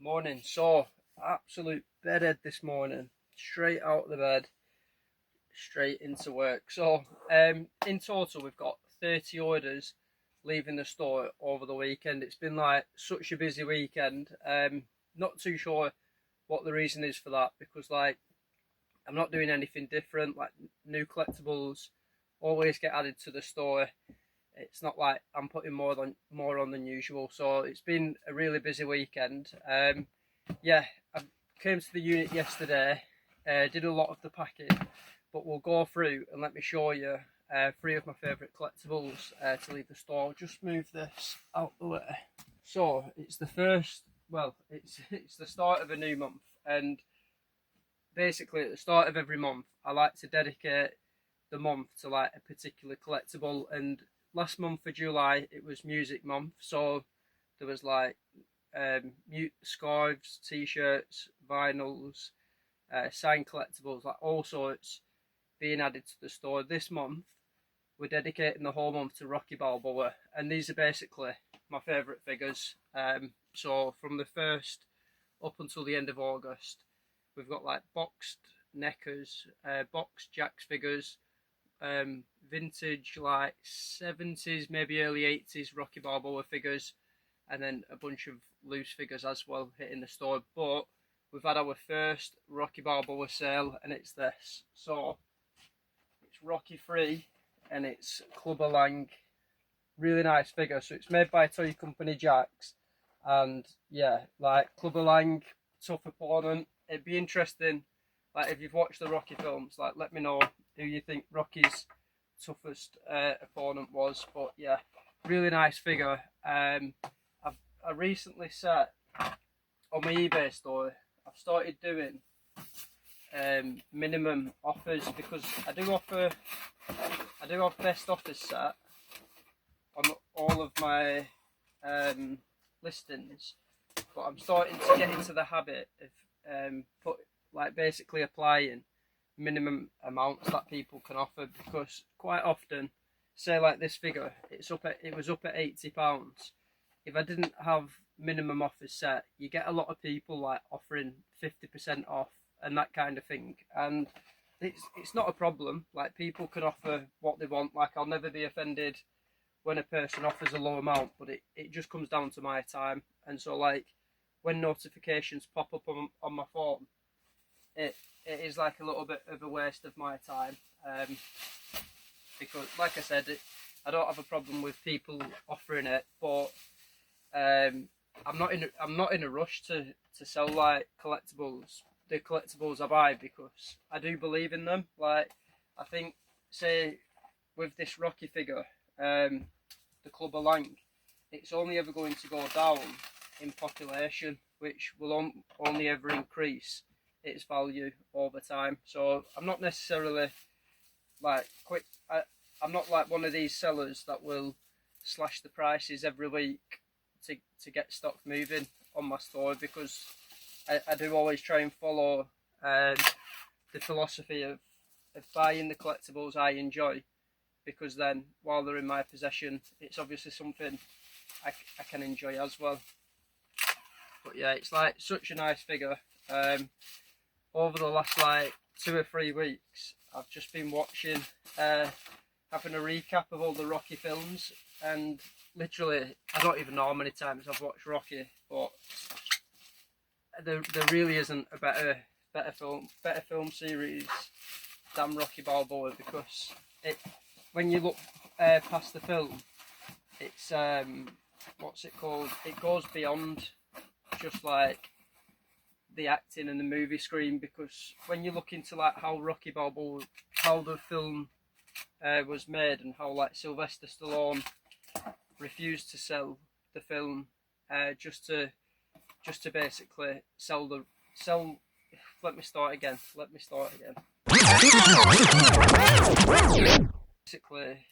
Morning. So, absolute bedhead this morning. Straight out of the bed, straight into work. So, in total, we've got 30 orders leaving the store over the weekend. It's been like such a busy weekend. Not too sure what the reason is for that because, like, I'm not doing anything different. Like, new collectibles always get added to the store. It's not like I'm putting more on than usual. So it's been a really busy weekend. Yeah, I came to the unit yesterday, did a lot of the packing, but we'll go through and let me show you three of my favourite collectibles to leave the store. Just move this out the way. So it's the first, well, it's the start of a new month, and basically at the start of every month, I like to dedicate the month to like a particular collectible. And last month for July, it was music month, so there was like mute scarves, t-shirts, vinyls, signed collectibles, like all sorts being added to the store. This month we're dedicating the whole month to Rocky Balboa, and these are basically my favourite figures. So from the 1st up until the end of August, we've got like boxed Necas, boxed Jakks figures, vintage like 70s, maybe early 80s Rocky Balboa figures, and then a bunch of loose figures as well hitting the store. But we've had our first Rocky Balboa sale, and it's this. So it's Rocky Free, and it's Clubber Lang. Really nice figure. So it's made by toy company Jakks, and yeah, like Clubber Lang, tough opponent. It'd be interesting, like if you've watched the Rocky films, like let me know who you think Rocky's toughest opponent was. But yeah, really nice figure. I recently set on my eBay store, I've started doing minimum offers, because I do have best offers set on all of my listings, but I'm starting to get into the habit of basically applying minimum amounts that people can offer, because quite often, say like this figure, it was up at £80. If I didn't have minimum offers set, you get a lot of people like offering 50% off and that kind of thing, and it's not a problem. Like, people can offer what they want. Like, I'll never be offended when a person offers a low amount, but it just comes down to my time. And so like when notifications pop up on my phone, it is like a little bit of a waste of my time, because like I said, I don't have a problem with people offering it, but I'm not in a rush to sell like collectibles, the collectibles I buy, because I do believe in them. Like, I think, say with this Rocky figure, the Clubber Lang, it's only ever going to go down in population, which will only ever increase its value over time. So I'm not necessarily like quick. I'm not like one of these sellers that will slash the prices every week to get stock moving on my store, because I do always try and follow the philosophy of buying the collectibles I enjoy, because then while they're in my possession, it's obviously something I can enjoy as well. But yeah, it's like such a nice figure. Over the last like 2 or 3 weeks, I've just been watching, having a recap of all the Rocky films, and literally, I don't even know how many times I've watched Rocky, but there really isn't a better film series than Rocky Balboa, because when you look past the film, it's what's it called? It goes beyond just like the acting and the movie screen, because when you look into like how Rocky Balboa, how the film was made, and how like Sylvester Stallone refused to sell the film just to basically sell. Let me start again. Basically,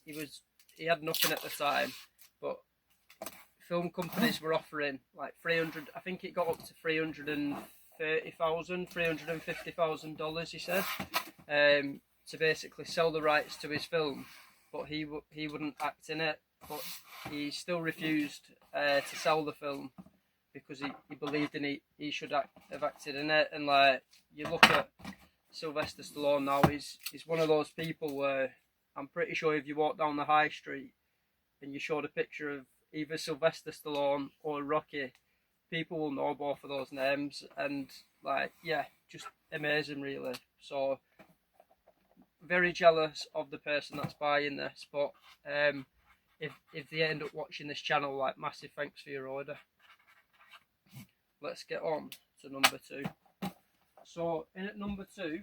he had nothing at the time, but film companies were offering like 300. I think it got up to $350,000, he said, to basically sell the rights to his film, but he wouldn't act in it. But he still refused to sell the film, because he believed in it, he should have acted in it. And like, you look at Sylvester Stallone now, he's one of those people where I'm pretty sure if you walk down the high street and you showed a picture of either Sylvester Stallone or Rocky, people will know both of those names. And like, yeah, just amazing really. So very jealous of the person that's buying this, but if they end up watching this channel, like, massive thanks for your order. Let's get on to number 2. So in at number 2,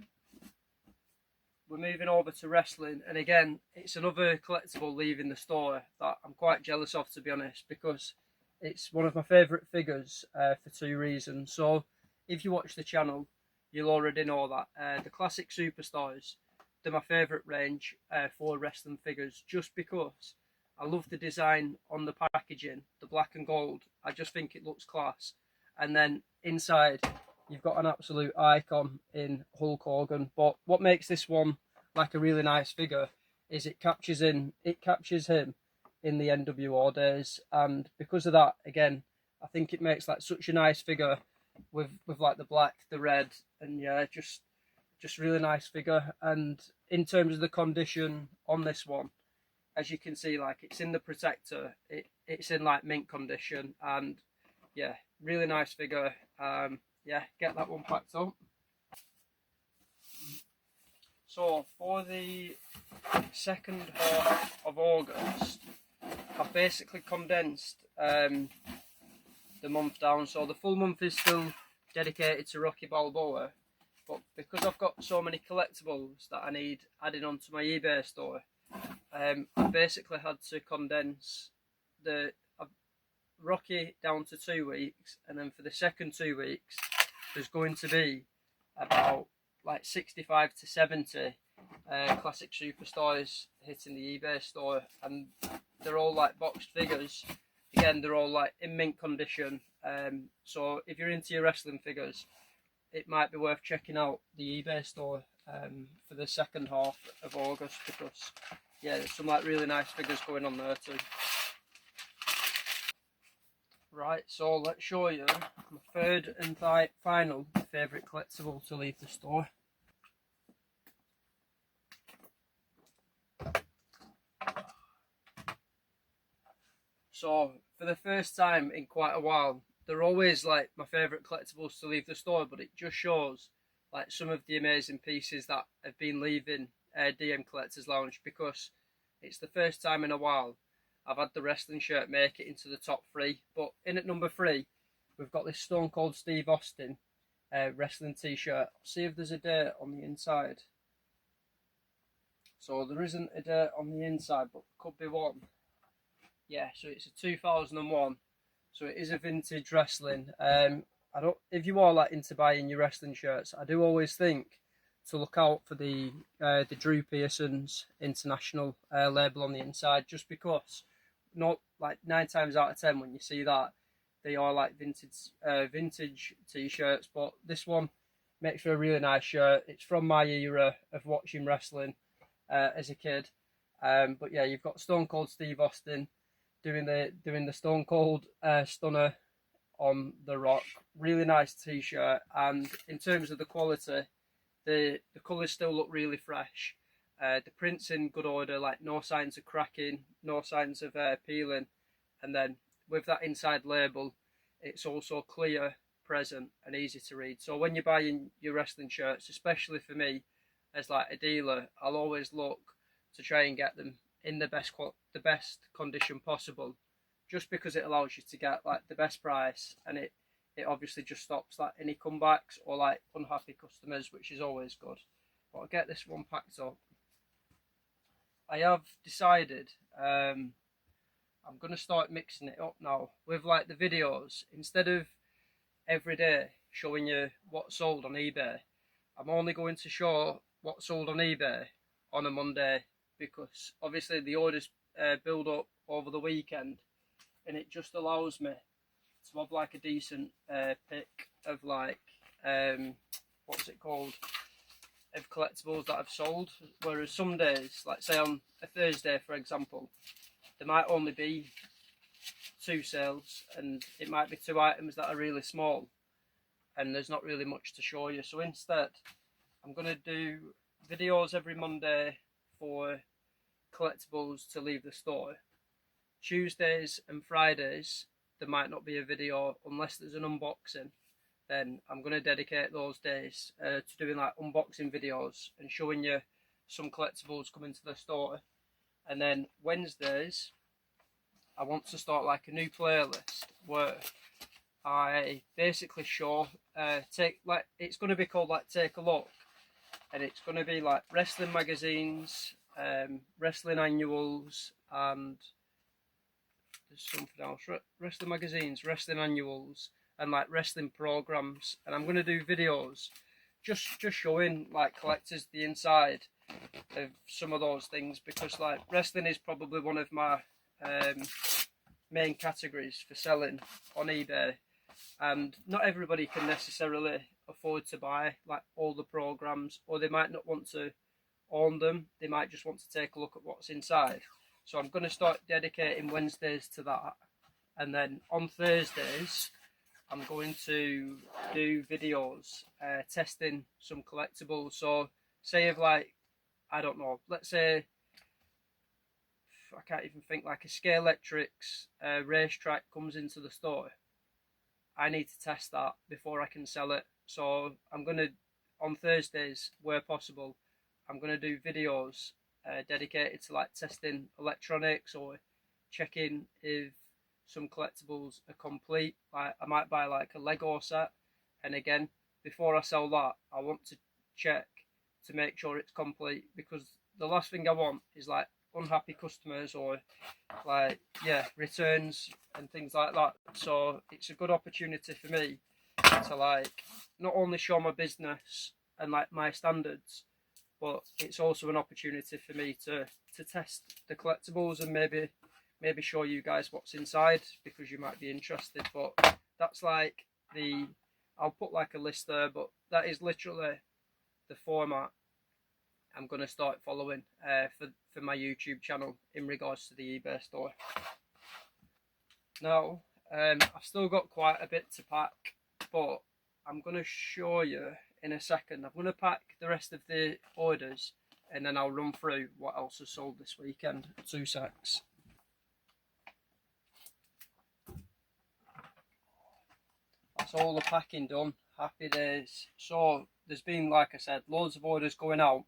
we're moving over to wrestling, and again, it's another collectible leaving the store that I'm quite jealous of, to be honest, because it's one of my favourite figures for 2 reasons. So if you watch the channel, you'll already know that the classic superstars, they're my favourite range for wrestling figures, just because I love the design on the packaging, the black and gold. I just think it looks class. And then inside, you've got an absolute icon in Hulk Hogan. But what makes this one like a really nice figure is it captures him in the NWO days, and because of that, again, I think it makes like such a nice figure with like the black, the red, and yeah, just really nice figure. And in terms of the condition on this one, as you can see, like, it's in the protector, it's in like mint condition, and yeah, really nice figure. Yeah, get that one packed up. So for the second half of August, I've basically condensed the month down. So the full month is still dedicated to Rocky Balboa, but because I've got so many collectibles that I need adding onto my eBay store, I basically had to condense the Rocky down to 2 weeks, and then for the second 2 weeks, there's going to be about like 65 to 70 classic superstars hitting the eBay store, and they're all like boxed figures. Again, they're all like in mint condition. So if you're into your wrestling figures, it might be worth checking out the eBay store for the second half of August, because yeah, there's some like really nice figures going on there too. Right, so let's show you my third and final favourite collectible to leave the store. So for the first time in quite a while, they're always like my favourite collectibles to leave the store, but it just shows like some of the amazing pieces that have been leaving DM Collectors Lounge, because it's the first time in a while I've had the wrestling shirt make it into the top 3. But in at number 3, we've got this Stone Cold Steve Austin wrestling t-shirt. See if there's a date on the inside. So there isn't a date on the inside, but could be one. Yeah, so it's a 2001. So it is a vintage wrestling. If you are like into buying your wrestling shirts, I do always think to look out for the Drew Pearson's international label on the inside, just because not like 9 times out of 10 when you see that, they are like vintage t-shirts. But this one makes for a really nice shirt. It's from my era of watching wrestling as a kid. But yeah, you've got Stone Cold Steve Austin doing the Stone Cold Stunner on the Rock. Really nice t-shirt, and in terms of the quality, the colours still look really fresh. The print's in good order, like no signs of cracking, no signs of peeling, and then with that inside label, it's also clear, present, and easy to read. So when you're buying your wrestling shirts, especially for me as like a dealer, I'll always look to try and get them in the best condition possible, just because it allows you to get like the best price, and it obviously just stops like any comebacks or like unhappy customers, which is always good. But I'll get this one packed up. I have decided I'm going to start mixing it up now with like the videos. Instead of every day showing you what sold on eBay, I'm only going to show what sold on eBay on a Monday, because obviously the orders build up over the weekend, and it just allows me to have like a decent pick of like what's it called, of collectibles that I've sold. Whereas some days, like say on a Thursday for example, there might only be 2 sales, and it might be 2 items that are really small and there's not really much to show you. So instead, I'm going to do videos every Monday for collectibles to leave the store. Tuesdays and Fridays there might not be a video unless there's an unboxing. Then I'm going to dedicate those days to doing like unboxing videos and showing you some collectibles coming to the store. And then Wednesdays I want to start like a new playlist where I basically show it's going to be called like Take a Look, and it's going to be like wrestling magazines, wrestling annuals, and there's something else, wrestling magazines, wrestling annuals, and like wrestling programs. And I'm going to do videos just showing like collectors the inside of some of those things, because like wrestling is probably one of my main categories for selling on eBay, and not everybody can necessarily afford to buy like all the programs, or they might not want to own them, they might just want to take a look at what's inside. So I'm going to start dedicating Wednesdays to that, and then on Thursdays I'm going to do videos testing some collectibles. So say if like, I don't know, let's say, I can't even think, like a Scalextrics racetrack comes into the store, I need to test that before I can sell it. So I'm going to, on Thursdays where possible, I'm going to do videos dedicated to like testing electronics or checking if some collectibles are complete. Like I might buy like a Lego set, and again, before I sell that, I want to check to make sure it's complete, because the last thing I want is like unhappy customers or like returns and things like that. So it's a good opportunity for me to like not only show my business and like my standards, but it's also an opportunity for me to test the collectibles and maybe show you guys what's inside, because you might be interested. But that's like I'll put like a list there, but that is literally the format I'm going to start following for my YouTube channel in regards to the eBay store. Now, I've still got quite a bit to pack, but I'm going to show you in a second. I'm going to pack the rest of the orders, and then I'll run through what else is sold this weekend. 2 secs. That's all the packing done. Happy days. So there's been, like I said, loads of orders going out.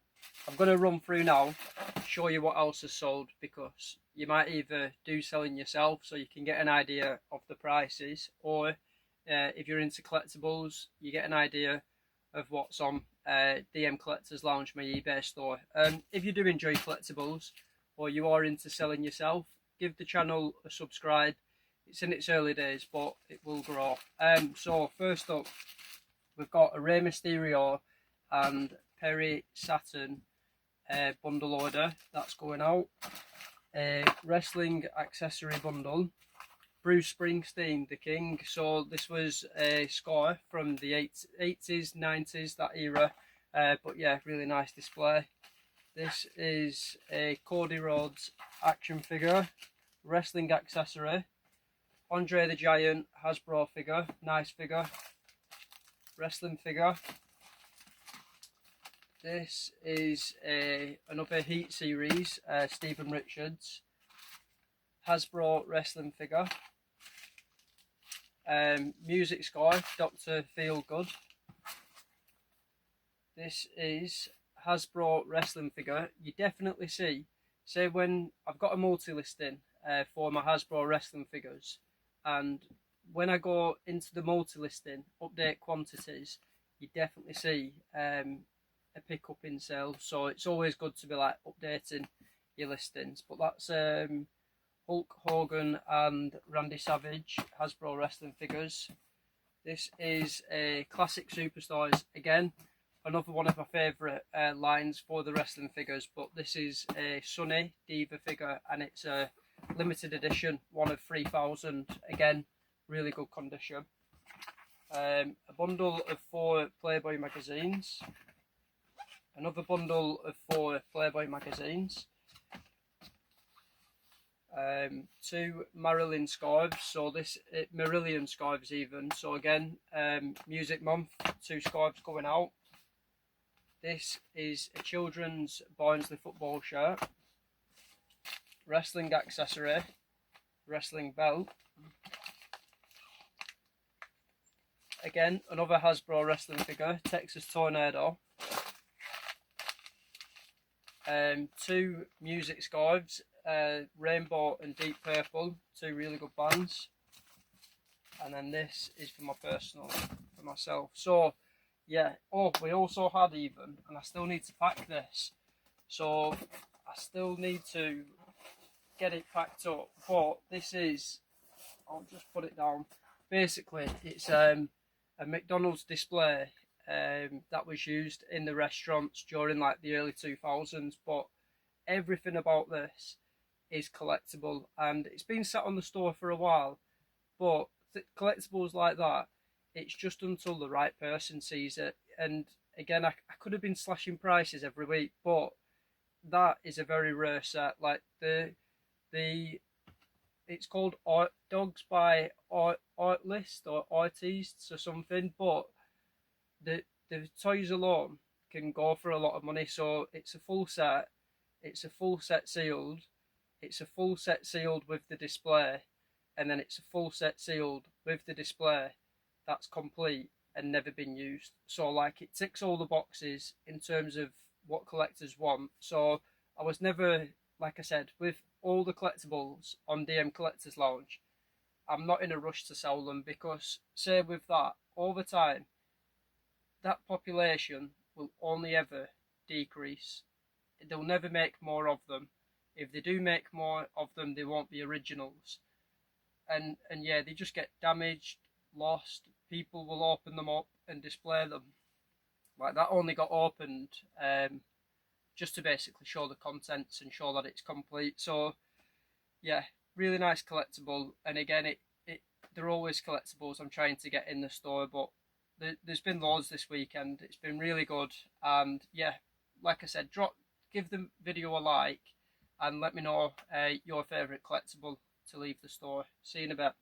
I'm going to run through now, show you what else is sold, because you might either do selling yourself so you can get an idea of the prices, or if you're into collectibles, you get an idea of what's on DM Collectors Lounge, my eBay store. If you do enjoy collectibles, or you are into selling yourself, give the channel a subscribe. It's in its early days, but it will grow. So first up, we've got a Rey Mysterio and Perry Saturn bundle order that's going out. A wrestling accessory bundle, Bruce Springsteen, the King. So this was a score from the 80s, 90s, that era. But yeah, really nice display. This is a Cody Rhodes action figure, wrestling accessory. Andre the Giant Hasbro figure, nice figure. Wrestling figure. This is another Heat series, Stephen Richards Hasbro wrestling figure. Music score, Dr. Feelgood. This is Hasbro wrestling figure. You definitely see, say when I've got a multi-listing for my Hasbro wrestling figures, and when I go into the multi-listing, update quantities, you definitely see a pick up in sales. So it's always good to be like updating your listings. But that's Hulk Hogan and Randy Savage Hasbro wrestling figures. This is a Classic Superstars, again another one of my favourite lines for the wrestling figures, but this is a Sunny Diva figure, and it's a limited edition, one of 3,000, again really good condition. A bundle of 4 Playboy magazines, another bundle of 4 Playboy magazines, Two Marilyn scarves, so this Marillion scarves even. So again, music month, two scarves going out. This is a children's Barnsley football shirt, wrestling accessory, wrestling belt. Again, another Hasbro wrestling figure, Texas Tornado. Two music scarves, Rainbow and Deep Purple, two really good bands. And then this is for my personal, for myself. So, yeah. Oh, we also had even, and I still need to pack this. So, I still need to get it packed up. But this is, I'll just put it down. Basically, it's a McDonald's display that was used in the restaurants during like the early 2000s. But everything about this is collectible, and it's been sat on the store for a while. But collectibles like that, it's just until the right person sees it. And again, I could have been slashing prices every week, but that is a very rare set. Like the it's called Dogs by Artlist or Artists or something, but the toys alone can go for a lot of money. So it's a full set. It's a full set sealed. It's a full set sealed with the display, and then it's a full set sealed with the display that's complete and never been used. So like it ticks all the boxes in terms of what collectors want. So I was never, like I said, with all the collectibles on DM Collectors Lounge, I'm not in a rush to sell them, because say with that, over time, that population will only ever decrease. They'll never make more of them. If they do make more of them, they won't be originals. And yeah, they just get damaged, lost. People will open them up and display them. Like that only got opened just to basically show the contents and show that it's complete. So yeah, really nice collectible. And again, they're always collectibles I'm trying to get in the store, but there's been loads this weekend. It's been really good. And yeah, like I said, give the video a like and let me know your favourite collectible to leave the store. See you in a bit.